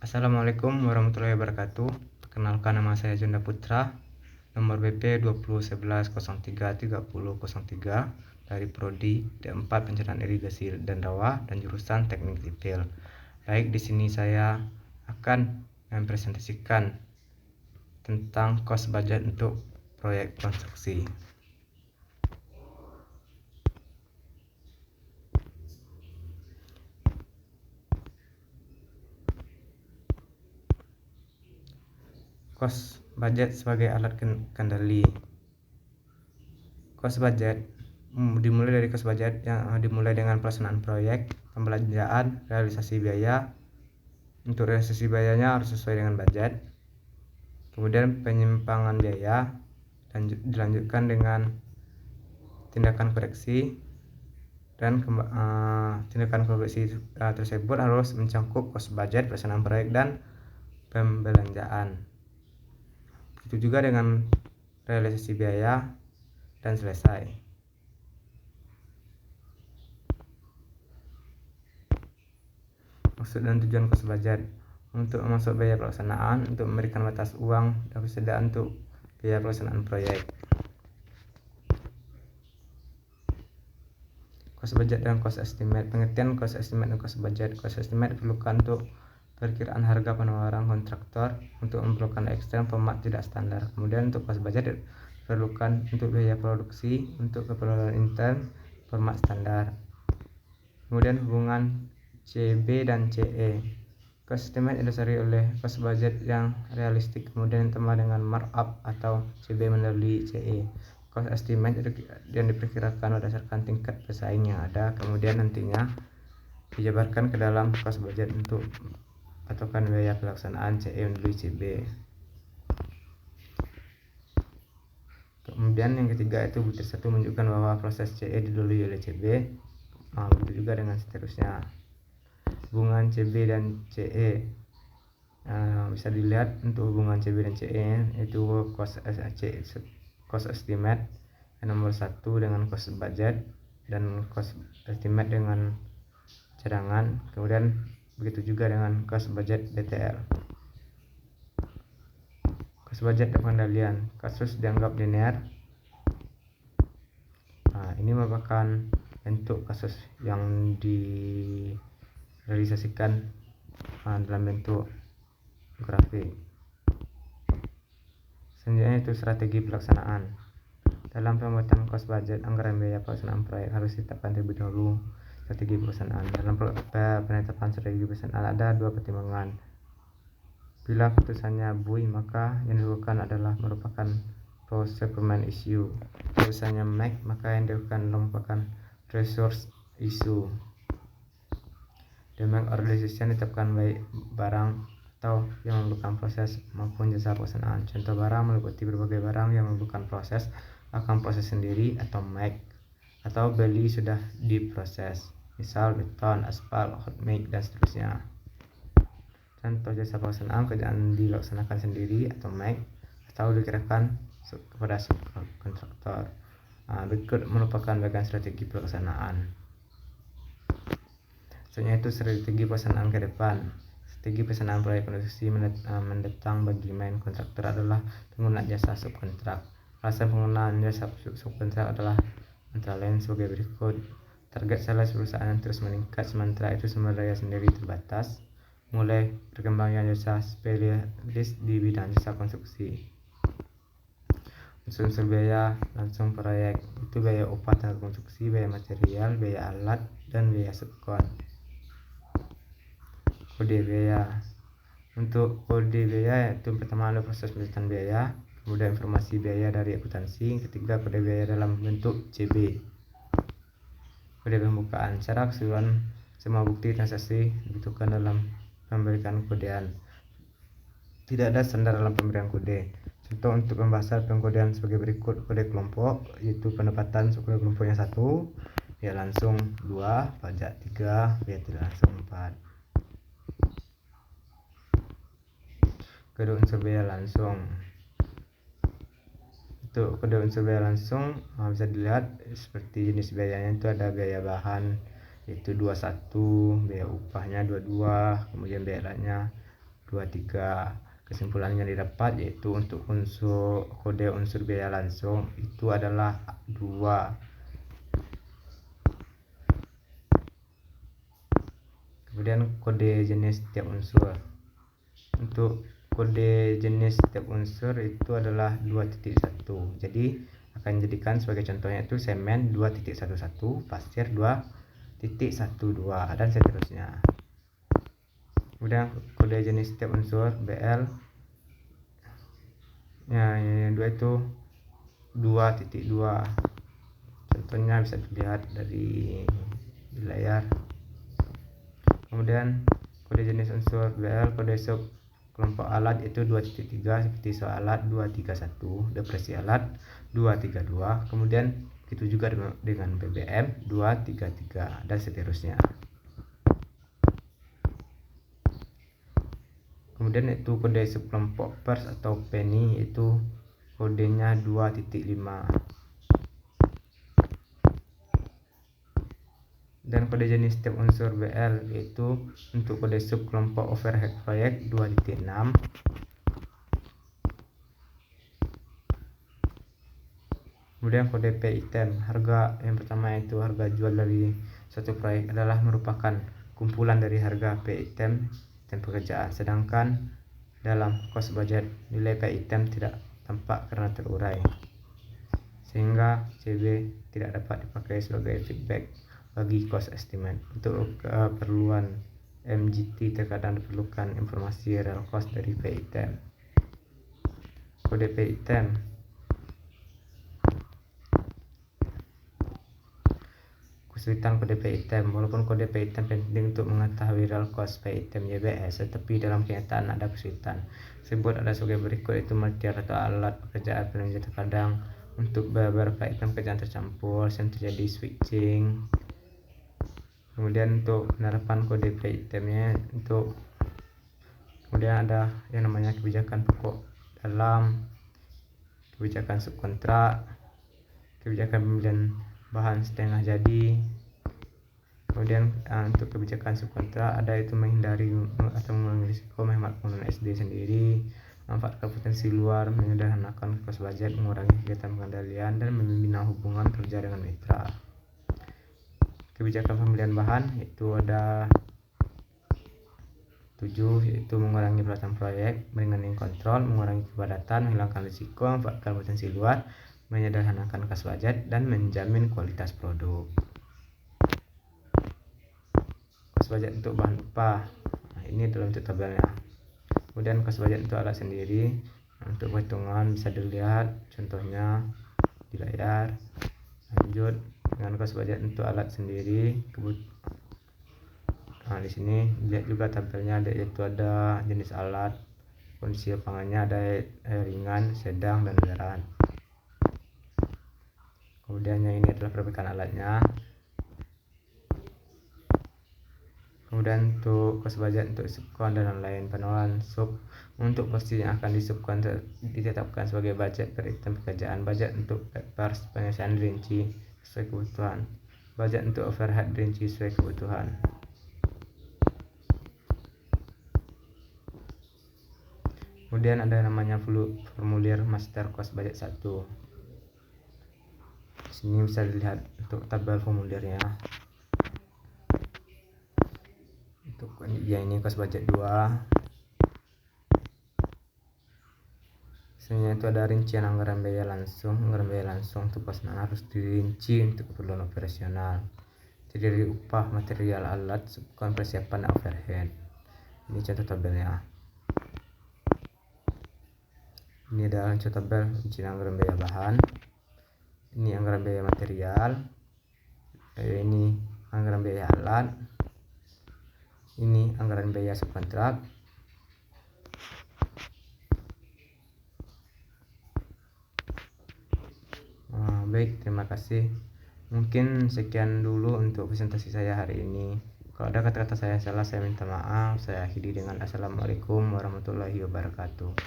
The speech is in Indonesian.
Assalamualaikum warahmatullahi wabarakatuh. Perkenalkan, nama saya Junda Putra, nomor BP 2011033003 dari Prodi D4 Pencernaan Irigasi dan Rawa dan jurusan Teknik Sipil. Baik, di sini saya akan mempresentasikan tentang cost budget untuk proyek konstruksi. Cost budget sebagai alat kendali. Cost budget dimulai dari cost budget yang dimulai dengan pelaksanaan proyek, pembelanjaan, realisasi biaya. Untuk realisasi biayanya harus sesuai dengan budget. Kemudian penyimpangan biaya dan dilanjutkan dengan tindakan koreksi, dan tindakan koreksi tersebut harus mencakup cost budget, pelaksanaan proyek, dan pembelanjaan. Begitu juga dengan realisasi biaya dan selesai. Maksud dan tujuan cost budget: untuk masuk biaya pelaksanaan, untuk memberikan batas uang dan persediaan untuk biaya pelaksanaan proyek. Cost budget dan cost estimate. Pengertian cost estimate dan cost budget. Cost estimate diperlukan untuk perkiraan harga penawaran kontraktor untuk memerlukan ekstern format tidak standar. Kemudian untuk cost budget diperlukan untuk biaya produksi untuk keperluan intern format standar. Kemudian hubungan CB dan CE. Cost estimate didasari oleh cost budget yang realistik, kemudian ditambah dengan markup atau CB mendahului CE. Cost estimate yang diperkirakan berdasarkan tingkat pesaing yang ada, kemudian nantinya dijabarkan ke dalam cost budget untuk patokan biaya pelaksanaan CE mendahului CB. Kemudian yang ketiga itu butir 1 menunjukkan bahwa proses CE didahului oleh CB. Begitu juga dengan seterusnya. Hubungan CB dan CE bisa dilihat untuk hubungan CB dan CE itu cost estimate yang nomor 1 dengan cost budget dan cost estimate dengan cadangan. Kemudian begitu juga dengan cost budget BTL. Cost budget dan pengendalian. Kasus dianggap linear. Ini merupakan bentuk kasus yang direalisasikan dalam bentuk grafik. Selanjutnya itu strategi pelaksanaan. Dalam pembuatan cost budget, anggaran biaya pelaksanaan proyek harus ditetapkan terlebih dahulu strategi pelaksanaan. Dalam penetapan strategi pelaksanaan ada 2 pertimbangan. Bila putusannya bui, maka yang dilakukan adalah merupakan pro-settlement issue. Bila putusannya make, maka yang dilakukan merupakan resource issue. The make or decision ditetapkan baik barang atau yang memerlukan proses maupun jasa pelaksanaan. Contoh barang meliputi berbagai barang yang memerlukan proses akan proses sendiri atau make, atau beli sudah diproses, misal beton, aspal, hot mix, dan seterusnya. Contoh jasa pelaksanaan kerjaan dilaksanakan sendiri atau make, atau dikerahkan kepada subkontraktor. Berikut merupakan bagian strategi pelaksanaan. Selanjutnya itu strategi pelaksanaan ke depan. Strategi pelaksanaan proyek konstruksi mendatang bagi main kontraktor adalah penggunaan jasa subkontrak. Alasan penggunaan jasa subkontrak adalah antara lain sebagai berikut: target sales perusahaan terus meningkat, sementara itu sumber daya sendiri terbatas. Mulai perkembangan jasa spesialis di bidang jasa konstruksi. Unsur biaya langsung proyek itu biaya upah tenaga konstruksi, biaya material, biaya alat, dan biaya subkon. Kode biaya. Untuk kode biaya itu pertama ada proses pencataan biaya, kemudian informasi biaya dari akuntansi, ketiga kode biaya dalam bentuk CB. Kode pembukaan. Secara keseluruhan semua bukti transaksi dibutuhkan dalam memberikan kodean. Tidak ada standar dalam pemberian kode. Contoh untuk pembahasan pengkodean sebagai berikut: kode kelompok, yaitu pendapatan kode kelompoknya 1, biaya langsung 2, pajak 3, biaya tidak langsung 4. Kode unsur biaya langsung. Untuk kode unsur biaya langsung bisa dilihat seperti jenis biayanya itu ada biaya bahan yaitu 21, biaya upahnya 22, kemudian biaya alatnya 23. Kesimpulan yang didapat yaitu untuk kode unsur biaya langsung itu adalah 2. Kemudian kode jenis setiap unsur. Untuk kode jenis setiap unsur itu adalah 2.1. Jadi akan jadikan sebagai contohnya itu semen 2.11, pasir 2.12 dan seterusnya. Kemudian kode jenis setiap unsur BL yang 2 itu 2.2. Contohnya bisa dilihat di layar. Kemudian kode jenis unsur BL, kode sub kelompok alat itu 2.3 seperti soal alat 231, depresi alat 232, kemudian itu juga dengan BBM 233 dan seterusnya. Kemudian itu kode subkelompok pers atau penny itu kodenya 2.5. Dan kode jenis setiap unsur BL yaitu untuk kode subkelompok overhead proyek 2.6. Kemudian kode P item, harga yang pertama itu harga jual dari suatu proyek adalah merupakan kumpulan dari harga P item pekerjaan, sedangkan dalam cost budget nilai P item tidak tampak karena terurai, sehingga CB tidak dapat dipakai sebagai feedback bagi cost estimate. Untuk keperluan MGT terkadang diperlukan informasi real cost dari P item. Kode P item, kesulitan kode P item. Walaupun kode P item penting untuk mengetahui real cost P item YBS, tetapi dalam kenyataan ada kesulitan. Sebut ada sebagai berikut, itu material atau alat pekerjaan penunjuk. Terkadang untuk beberapa item pekerjaan tercampur sehingga terjadi switching. Kemudian untuk penerapan kode P itemnya, untuk kemudian ada yang namanya kebijakan pokok dalam, kebijakan subkontrak, kebijakan pembelian bahan setengah jadi. Kemudian untuk kebijakan subkontrak ada itu menghindari atau mengurangi risiko, menghemat penggunaan SD sendiri, memanfaatkan potensi luar, menyederhanakan cost budget, mengurangi kegiatan pengendalian, dan membina hubungan kerja dengan mitra. Kebijakan pembelian bahan itu ada 7, yaitu mengurangi pelaksanaan proyek, meringankan kontrol, mengurangi kepadatan, menghilangkan risiko, memanfaatkan potensi luar, menyederhanakan cost budget, dan menjamin kualitas produk. Cost budget untuk bahan upah, ini dalam bentuk tabelnya. Kemudian cost budget untuk alat sendiri, untuk perhitungan bisa dilihat contohnya di layar. Lanjut dengan cost budget untuk alat sendiri. Di sini lihat juga tabelnya, yaitu ada jenis alat, kondisi lapangannya, ada ringan, sedang, dan berat. Kemudian yang ini adalah perbaikan alatnya. Kemudian untuk cost budget untuk subkon dan lain-lain. Pengenalan sub, untuk posisi yang akan disubkon ditetapkan sebagai budget per item pekerjaan. Budget untuk pers penyelesaian rinci sesuai kebutuhan. Budget untuk overhead rinci sesuai kebutuhan. Kemudian ada namanya formulir master cost budget 1. Di sini bisa dilihat untuk tabel formulirnya. Untuk yang ini cost budget 2. Sebenarnya itu ada rincian anggaran biaya langsung. Anggaran biaya langsung untuk pelaksanaan harus dirinci untuk keperluan operasional. Terdiri dari upah, material, alat, subkon, persiapan, dan overhead. Ini contoh tabelnya. Ini adalah contoh tabel rincian anggaran biaya bahan. Ini anggaran biaya material. Ini anggaran biaya alat. Ini anggaran biaya subkontrak. Baik, terima kasih. Mungkin sekian dulu untuk presentasi saya hari ini. Kalau ada kata-kata saya salah, saya minta maaf. Saya akhiri dengan Assalamualaikum warahmatullahi wabarakatuh.